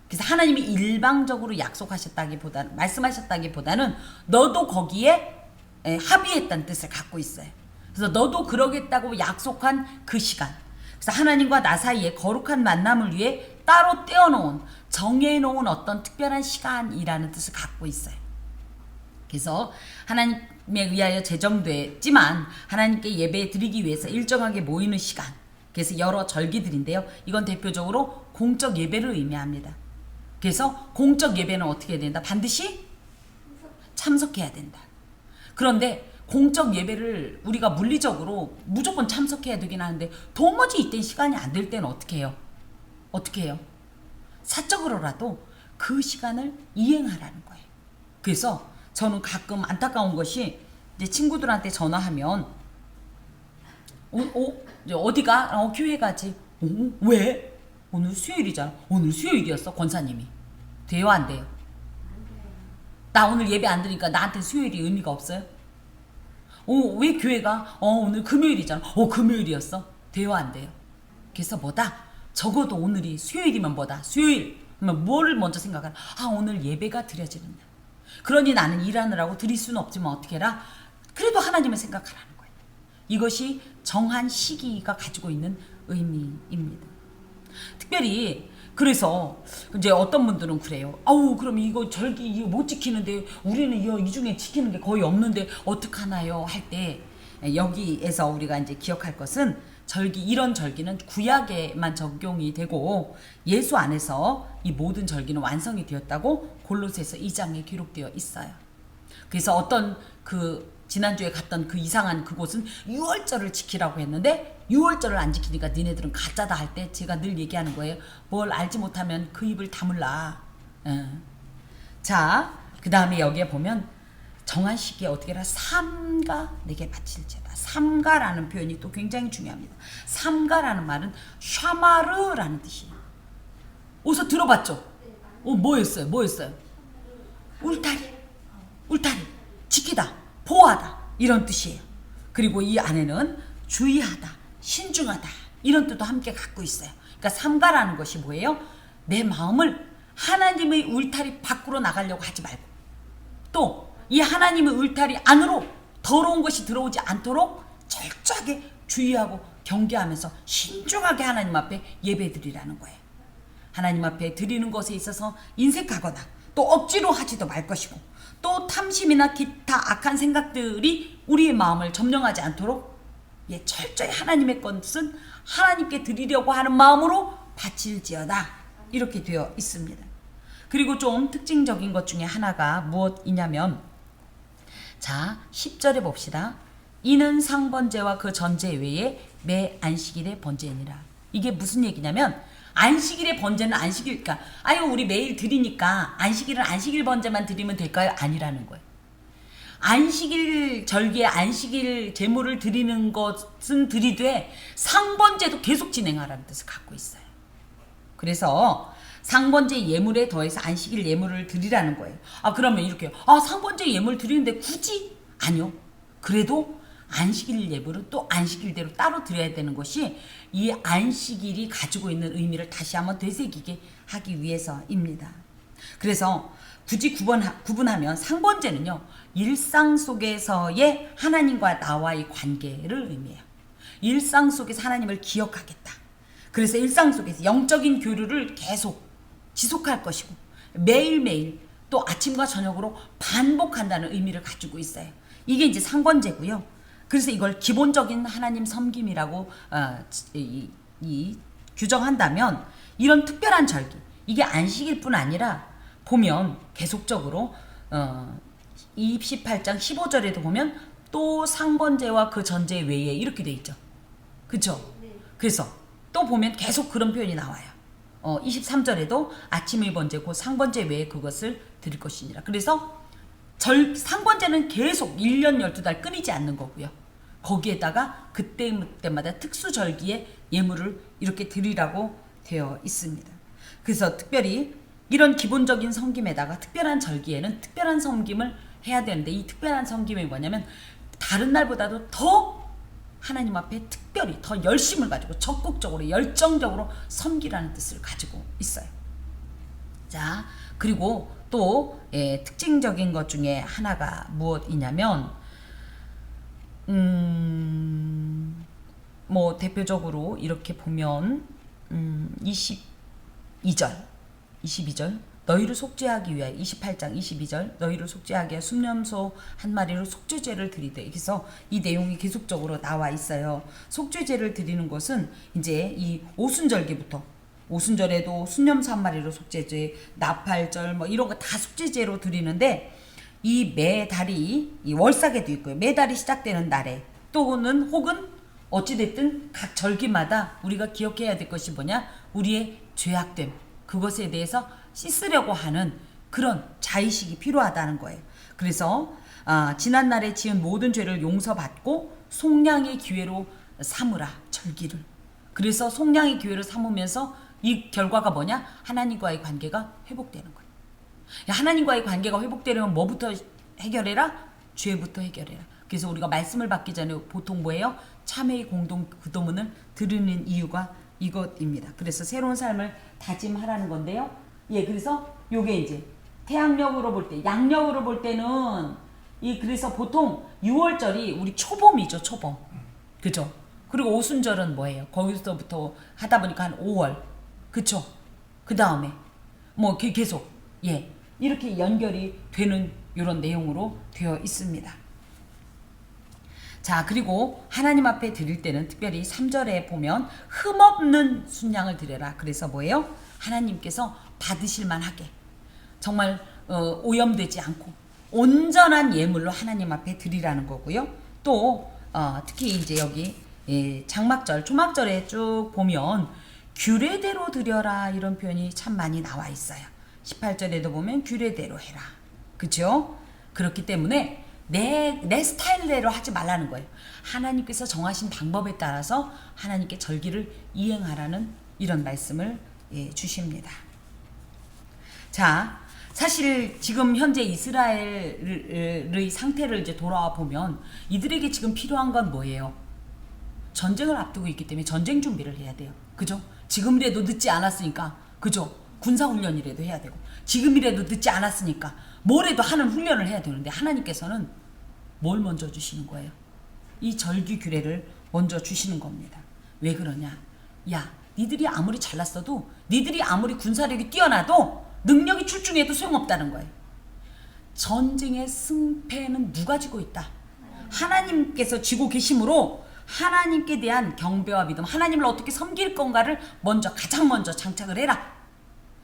그래서 하나님이 일방적으로 약속하셨다기보다는 말씀하셨다기보다는 너도 거기에 합의했다는 뜻을 갖고 있어요. 그래서 너도 그러겠다고 약속한 그 시간. 그래서 하나님과 나 사이에 거룩한 만남을 위해 따로 떼어놓은 정해놓은 어떤 특별한 시간이라는 뜻을 갖고 있어요. 그래서 하나님에 의하여 제정됐지만 하나님께 예배 드리기 위해서 일정하게 모이는 시간. 그래서 여러 절기들인데요. 이건 대표적으로 공적 예배를 의미합니다. 그래서 공적 예배는 어떻게 해야 된다? 반드시 참석해야 된다. 그런데 공적 예배를 우리가 물리적으로 무조건 참석해야 되긴 하는데 도무지 이때 시간이 안 될 때는 어떻게 해요? 어떻게 해요? 사적으로라도 그 시간을 이행하라는 거예요. 그래서 저는 가끔 안타까운 것이 이제 친구들한테 전화하면 어디가? 교회 가지. 왜? 오늘 수요일이잖아. 오늘 수요일이었어 권사님이. 돼요 안 돼요? 나 오늘 예배 안 드리니까 나한테 수요일이 의미가 없어요? 왜 교회가 오늘 금요일이잖아. 금요일이었어. 돼요 안 돼요? 그래서 뭐다? 적어도 오늘이 수요일이면 뭐다? 수요일. 그러면 뭐를 먼저 생각하나? 오늘 예배가 드려지는 날. 그러니 나는 일하느라고 드릴 수는 없지만 어떻게 해라? 그래도 하나님을 생각하라는 거예요. 이것이 정한 시기가 가지고 있는 의미입니다. 특별히 그래서 이제 어떤 분들은 그래요. 그럼 이거 절기 이거 못 지키는데 우리는 이 중에 지키는 게 거의 없는데 어떡하나요? 할 때 여기에서 우리가 이제 기억할 것은 이런 절기는 구약에만 적용이 되고 예수 안에서 이 모든 절기는 완성이 되었다고 골로새서 2장에 기록되어 있어요. 그래서 어떤 지난주에 갔던 그 이상한 그곳은 6월절을 지키라고 했는데 6월절을 안 지키니까 니네들은 가짜다 할 때 제가 늘 얘기하는 거예요. 뭘 알지 못하면 그 입을 다물라. 자, 그 다음에 여기에 보면 정한 시기에 어떻게 해라? 삼가 내게 바칠지어다. 삼가라는 표현이 또 굉장히 중요합니다. 삼가라는 말은 샤마르라는 뜻이에요. 어디서 들어봤죠? 뭐였어요? 울타리 지키다, 보호하다 이런 뜻이에요. 그리고 이 안에는 주의하다, 신중하다 이런 뜻도 함께 갖고 있어요. 그러니까 삼가라는 것이 뭐예요? 내 마음을 하나님의 울타리 밖으로 나가려고 하지 말고 또 이 하나님의 울타리 안으로 더러운 것이 들어오지 않도록 철저하게 주의하고 경계하면서 신중하게 하나님 앞에 예배드리라는 거예요. 하나님 앞에 드리는 것에 있어서 인색하거나 또 억지로 하지도 말 것이고 또 탐심이나 기타 악한 생각들이 우리의 마음을 점령하지 않도록 철저히 하나님의 것은 하나님께 드리려고 하는 마음으로 바칠지어다 이렇게 되어 있습니다. 그리고 좀 특징적인 것 중에 하나가 무엇이냐면 자 10절에 봅시다. 이는 상번제와 그 전제 외에 매 안식일의 번제니라. 이게 무슨 얘기냐면 안식일의 번제는 안식일, 그러니까 우리 매일 드리니까 안식일은 안식일 번제만 드리면 될까요? 아니라는 거예요. 안식일 절기에 안식일 제물을 드리는 것은 드리되 상번제도 계속 진행하라는 뜻을 갖고 있어요. 그래서 상번제 예물에 더해서 안식일 예물을 드리라는 거예요. 그러면 이렇게 상번제 예물 드리는데 굳이? 아니요. 그래도 안식일 예물은 또 안식일대로 따로 드려야 되는 것이 이 안식일이 가지고 있는 의미를 다시 한번 되새기게 하기 위해서입니다. 그래서 굳이 구분하면 상번제는요. 일상 속에서의 하나님과 나와의 관계를 의미해요. 일상 속에서 하나님을 기억하겠다. 그래서 일상 속에서 영적인 교류를 계속 지속할 것이고 매일매일 또 아침과 저녁으로 반복한다는 의미를 가지고 있어요. 이게 이제 상번제고요. 그래서 이걸 기본적인 하나님 섬김이라고 규정한다면 이런 특별한 절기 이게 안식일 뿐 아니라 보면 계속적으로 28장 15절에도 보면 또 상번제와 그 전제 외에 이렇게 돼 있죠. 그렇죠? 그래서 또 보면 계속 그런 표현이 나와요. 23절에도 아침의 번제 곧 상번제 외에 그것을 드릴 것이니라. 그래서 상번제는 계속 1년 12달 끊이지 않는 거고요. 거기에다가 그때마다 특수절기에 예물을 이렇게 드리라고 되어 있습니다. 그래서 특별히 이런 기본적인 섬김에다가 특별한 절기에는 특별한 섬김을 해야 되는데 이 특별한 섬김이 뭐냐면 다른 날보다도 더 하나님 앞에 특별히 더 열심을 가지고 적극적으로 열정적으로 섬기라는 뜻을 가지고 있어요. 자, 그리고 또 특징적인 것 중에 하나가 무엇이냐면 뭐 대표적으로 이렇게 보면 22절 너희를 속죄하기 위하여 28장 22절 너희를 속죄하기 위하여 순념소 한 마리로 속죄제를 드리되 그래서 이 내용이 계속적으로 나와 있어요. 속죄제를 드리는 것은 이제 이 오순절기부터 오순절에도 순념소 한 마리로 속죄제 나팔절 뭐 이런 거 다 속죄제로 드리는데 이 매달이 이 월삭에도 있고요. 매달이 시작되는 날에 또는 혹은 어찌됐든 각 절기마다 우리가 기억해야 될 것이 뭐냐 우리의 죄악됨 그것에 대해서 씻으려고 하는 그런 자의식이 필요하다는 거예요. 그래서 지난날에 지은 모든 죄를 용서받고 속량의 기회로 삼으라 절기를. 그래서 속량의 기회로 삼으면서 이 결과가 뭐냐? 하나님과의 관계가 회복되는 거예요. 하나님과의 관계가 회복되려면 뭐부터 해결해라? 죄부터 해결해라. 그래서 우리가 말씀을 받기 전에 보통 뭐예요? 참회의 공동 기도문을 드리는 이유가 이것입니다. 그래서 새로운 삶을 다짐하라는 건데요. 예, 그래서 요게 이제 태양력으로 볼 때, 양력으로 볼 때는 그래서 보통 6월절이 우리 초봄이죠, 초봄. 그죠? 그리고 오순절은 뭐예요? 거기서부터 하다 보니까 한 5월. 그쵸? 그 다음에 뭐 계속 예 이렇게 연결이 되는 이런 내용으로 되어 있습니다. 자, 그리고 하나님 앞에 드릴 때는 특별히 3절에 보면 흠없는 순양을 드려라. 그래서 뭐예요? 하나님께서 받으실 만하게 정말 오염되지 않고 온전한 예물로 하나님 앞에 드리라는 거고요. 또 특히 이제 여기 장막절, 초막절에 쭉 보면 규례대로 드려라 이런 표현이 참 많이 나와 있어요. 18절에도 보면 규례대로 해라. 그렇죠? 그렇기 때문에 내 스타일대로 하지 말라는 거예요. 하나님께서 정하신 방법에 따라서 하나님께 절기를 이행하라는 이런 말씀을 주십니다. 자, 사실 지금 현재 이스라엘의 상태를 이제 돌아와 보면 이들에게 지금 필요한 건 뭐예요? 전쟁을 앞두고 있기 때문에 전쟁 준비를 해야 돼요. 그죠? 지금이라도 늦지 않았으니까, 그죠? 군사훈련이라도 해야 되고, 지금이라도 늦지 않았으니까 뭐라도 하는 훈련을 해야 되는데 하나님께서는 뭘 먼저 주시는 거예요? 이 절기 규례를 먼저 주시는 겁니다. 왜 그러냐? 야, 니들이 아무리 잘났어도, 니들이 아무리 군사력이 뛰어나도 능력이 출중해도 소용없다는 거예요. 전쟁의 승패는 누가 지고 있다? 하나님께서 지고 계심으로 하나님께 대한 경배와 믿음, 하나님을 어떻게 섬길 건가를 가장 먼저 장착을 해라.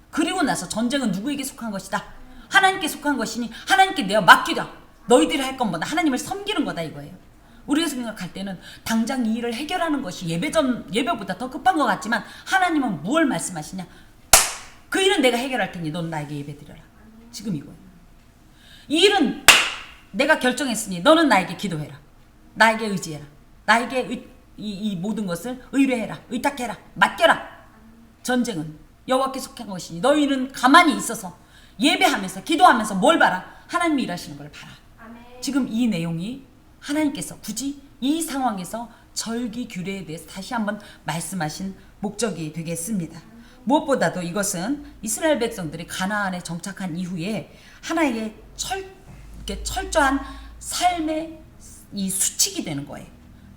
그리고 나서 전쟁은 누구에게 속한 것이다? 하나님께 속한 것이니 하나님께 내어 맡기라. 너희들이 할 것보다 하나님을 섬기는 거다 이거예요. 우리가 생각할 때는 당장 이 일을 해결하는 것이 예배보다 더 급한 것 같지만 하나님은 무엇을 말씀하시냐? 그 일은 내가 해결할 테니 넌 나에게 예배드려라. 지금 이거예요. 이 일은 내가 결정했으니 너는 나에게 기도해라. 나에게 의지해라. 나에게 이 모든 것을 의뢰해라. 의탁해라. 맡겨라. 전쟁은 여호와께 속한 것이니 너희는 가만히 있어서 예배하면서 기도하면서 뭘 봐라? 하나님이 일하시는 걸 봐라. 아멘. 지금 이 내용이 하나님께서 굳이 이 상황에서 절기 규례에 대해서 다시 한번 말씀하신 목적이 되겠습니다. 무엇보다도 이것은 이스라엘 백성들이 가나안에 정착한 이후에 하나의 철저한 삶의 이 수칙이 되는 거예요.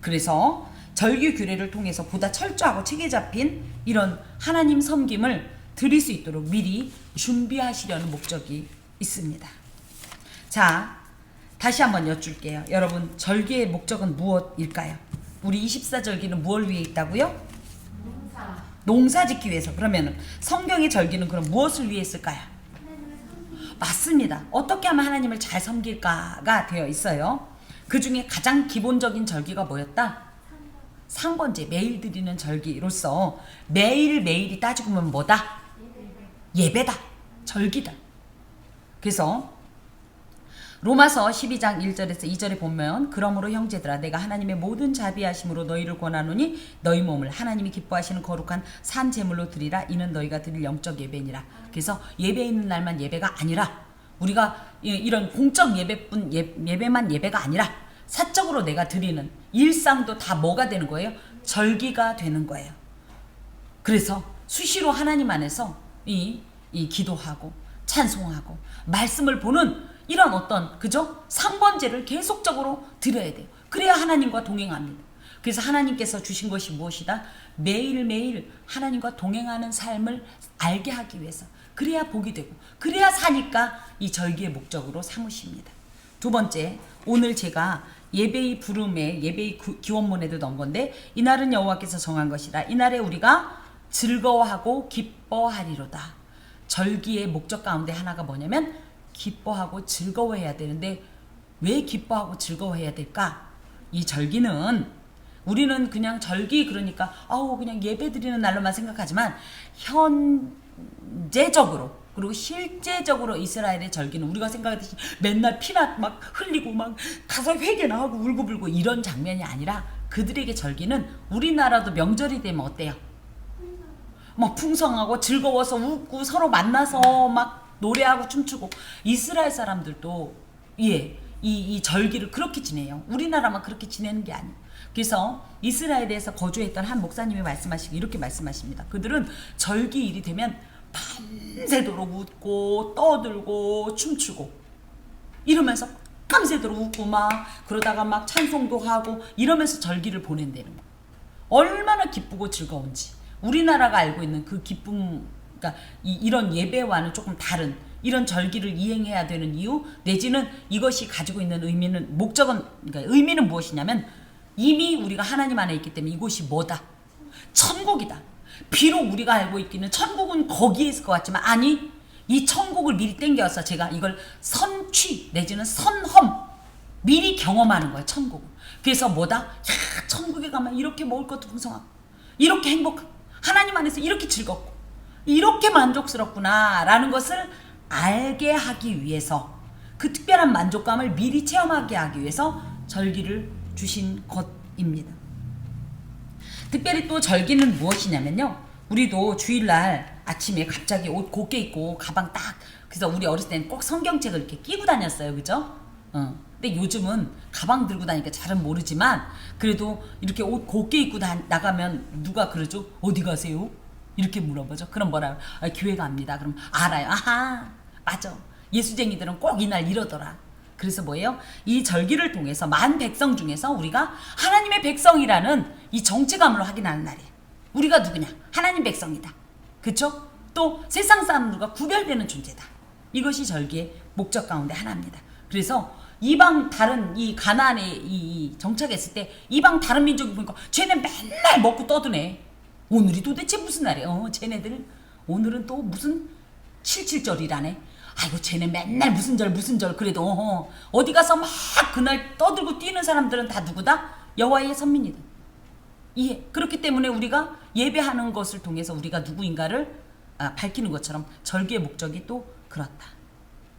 그래서 절기 규례를 통해서 보다 철저하고 체계 잡힌 이런 하나님 섬김을 드릴 수 있도록 미리 준비하시려는 목적이 있습니다. 자, 다시 한번 여쭐게요. 여러분, 절기의 목적은 무엇일까요? 우리 24절기는 무엇을 위해 있다고요? 농사 짓기 위해서. 그러면 성경의 절기는 그럼 무엇을 위해 있을까요? 맞습니다. 어떻게 하면 하나님을 잘 섬길까가 되어 있어요. 그 중에 가장 기본적인 절기가 뭐였다? 상번제, 매일 드리는 절기로서 매일매일이 따지고 보면 뭐다? 예배다. 절기다. 그래서 로마서 12장 1절에서 2절에 보면 그러므로 형제들아 내가 하나님의 모든 자비하심으로 너희를 권하노니 너희 몸을 하나님이 기뻐하시는 거룩한 산 제물로 드리라. 이는 너희가 드릴 영적 예배니라. 그래서 예배 있는 날만 예배가 아니라 우리가 이런 공적 예배만 예배가 아니라 사적으로 내가 드리는 일상도 다 뭐가 되는 거예요? 절기가 되는 거예요. 그래서 수시로 하나님 안에서 이 기도하고 찬송하고 말씀을 보는 이런 어떤 그죠? 상번제를 계속적으로 드려야 돼요. 그래야 하나님과 동행합니다. 그래서 하나님께서 주신 것이 무엇이다? 매일매일 하나님과 동행하는 삶을 알게 하기 위해서. 그래야 복이 되고 그래야 사니까 이 절기의 목적으로 삼으십니다. 두 번째, 오늘 제가 예배의 부름에 예배의 기원문에도 넣은 건데 이날은 여호와께서 정한 것이라. 이날에 우리가 즐거워하고 기뻐하리로다. 절기의 목적 가운데 하나가 뭐냐면 기뻐하고 즐거워해야 되는데 왜 기뻐하고 즐거워해야 될까? 이 절기는 우리는 그냥 절기 그러니까 그냥 예배 드리는 날로만 생각하지만 현재적으로 그리고 실제적으로 이스라엘의 절기는 우리가 생각하듯이 맨날 피나 막 흘리고 막 가서 회개나 하고 울고불고 이런 장면이 아니라 그들에게 절기는 우리나라도 명절이 되면 어때요? 막 풍성하고 즐거워서 웃고 서로 만나서 막 노래하고 춤추고 이스라엘 사람들도 이 이 절기를 그렇게 지내요. 우리나라만 그렇게 지내는 게 아니에요. 그래서 이스라엘에서 거주했던 한 목사님이 말씀하시고 이렇게 말씀하십니다. 그들은 절기일이 되면 밤새도록 웃고 떠들고 춤추고 이러면서 밤새도록 웃고 막 그러다가 막 찬송도 하고 이러면서 절기를 보낸다는 거예요. 얼마나 기쁘고 즐거운지. 우리나라가 알고 있는 그 기쁨, 그러니까 이런 예배와는 조금 다른 이런 절기를 이행해야 되는 이유, 내지는 이것이 가지고 있는 의미는, 목적은, 그러니까 의미는 무엇이냐면 이미 우리가 하나님 안에 있기 때문에 이곳이 뭐다? 천국이다. 비록 우리가 알고 있기는 천국은 거기에 있을 것 같지만 아니, 이 천국을 미리 땡겨서 제가 이걸 선취 내지는 선험 미리 경험하는 거예요. 천국을. 그래서 뭐다? 야, 천국에 가면 이렇게 먹을 것도 풍성하고 이렇게 행복하고 하나님 안에서 이렇게 즐겁고 이렇게 만족스럽구나 라는 것을 알게 하기 위해서, 그 특별한 만족감을 미리 체험하게 하기 위해서 절기를 주신 것입니다. 특별히 또 절기는 무엇이냐면요, 우리도 주일날 아침에 갑자기 옷 곱게 입고 가방 딱, 그래서 우리 어렸을 때는 꼭 성경책을 이렇게 끼고 다녔어요. 그죠? 근데 요즘은 가방 들고 다니니까 잘은 모르지만 그래도 이렇게 옷 곱게 입고 나가면 누가 그러죠? 어디 가세요? 이렇게 물어보죠. 그럼 뭐라고? 아, 교회 갑니다. 그럼 알아요. 아하, 맞아. 예수쟁이들은 꼭 이날 이러더라. 그래서 뭐예요? 이 절기를 통해서 만 백성 중에서 우리가 하나님의 백성이라는 이 정체감을 확인하는 날이에요. 우리가 누구냐? 하나님 백성이다. 그쵸? 또 세상 사람들과 구별되는 존재다. 이것이 절기의 목적 가운데 하나입니다. 그래서 이방 다른 이 가나안에 이 정착했을 때 이방 다른 민족이 보니까 쟤네 맨날 먹고 떠드네. 오늘이 도대체 무슨 날이야? 쟤네들 오늘은 또 무슨 77절이라네. 아이고 쟤네 맨날 무슨 절 그래도 어디 가서 막 그날 떠들고 뛰는 사람들은 다 누구다? 여호와의 선민이다. 이해. 그렇기 때문에 우리가 예배하는 것을 통해서 우리가 누구인가를 밝히는 것처럼 절기의 목적이 또 그렇다.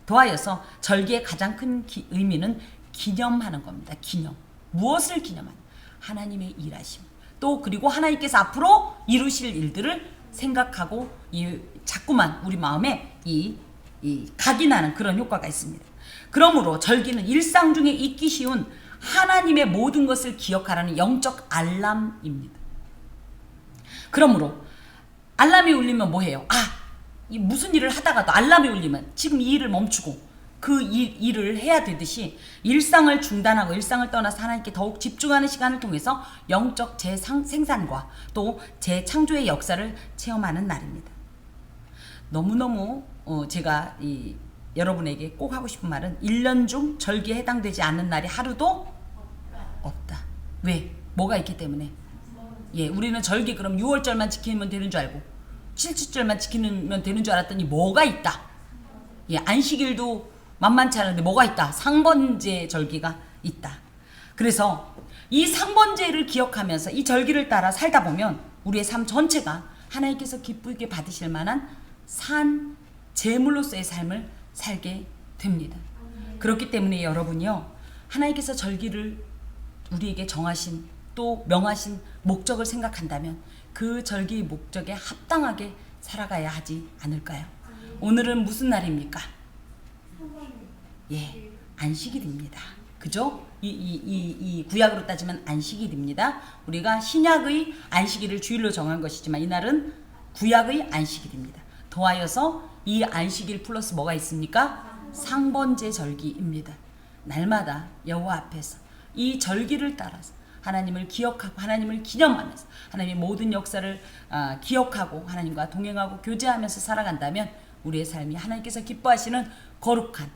더하여서 절기의 가장 큰 의미는 기념하는 겁니다. 기념. 무엇을 기념하는? 하나님의 일하심. 또 그리고 하나님께서 앞으로 이루실 일들을 생각하고 자꾸만 우리 마음에 이 각인하는 그런 효과가 있습니다. 그러므로 절기는 일상 중에 잊기 쉬운 하나님의 모든 것을 기억하라는 영적 알람입니다. 그러므로 알람이 울리면 뭐해요? 무슨 일을 하다가도 알람이 울리면 지금 이 일을 멈추고 그 일을 해야 되듯이 일상을 중단하고 일상을 떠나서 하나님께 더욱 집중하는 시간을 통해서 영적 재생산과 또 재창조의 역사를 체험하는 날입니다. 너무너무 제가 여러분에게 꼭 하고 싶은 말은 1년 중 절기에 해당되지 않는 날이 하루도 없다. 왜? 뭐가 있기 때문에. 우리는 절기 그럼 6월절만 지키면 되는 줄 알고 7월절만 지키면 되는 줄 알았더니 뭐가 있다. 안식일도 만만치 않은데 뭐가 있다. 상번제 절기가 있다. 그래서 이 상번제를 기억하면서 이 절기를 따라 살다 보면 우리의 삶 전체가 하나님께서 기쁘게 받으실 만한 산 제물로서의 삶을 살게 됩니다. 그렇기 때문에 여러분이요, 하나님께서 절기를 우리에게 정하신 또 명하신 목적을 생각한다면 그 절기의 목적에 합당하게 살아가야 하지 않을까요? 오늘은 무슨 날입니까? 안식일입니다. 그죠? 이 구약으로 따지면 안식일입니다. 우리가 신약의 안식일을 주일로 정한 것이지만 이날은 구약의 안식일입니다. 더하여서 이 안식일 플러스 뭐가 있습니까? 상번제 절기입니다. 날마다 여호와 앞에서 이 절기를 따라서 하나님을 기억하고 하나님을 기념하면서 하나님의 모든 역사를 기억하고 하나님과 동행하고 교제하면서 살아간다면 우리의 삶이 하나님께서 기뻐하시는 거룩한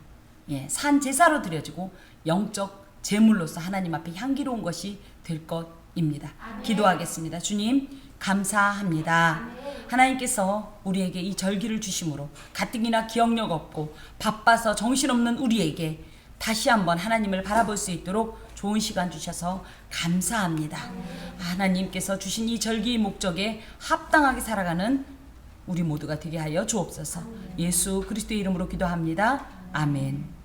산 제사로 드려지고 영적 제물로서 하나님 앞에 향기로운 것이 될 것입니다. 아멘. 기도하겠습니다. 주님 감사합니다. 아멘. 하나님께서 우리에게 이 절기를 주심으로 가뜩이나 기억력 없고 바빠서 정신없는 우리에게 다시 한번 하나님을 바라볼 수 있도록 좋은 시간 주셔서 감사합니다. 하나님께서 주신 이 절기의 목적에 합당하게 살아가는 우리 모두가 되게 하여 주옵소서. 예수 그리스도의 이름으로 기도합니다. 아멘.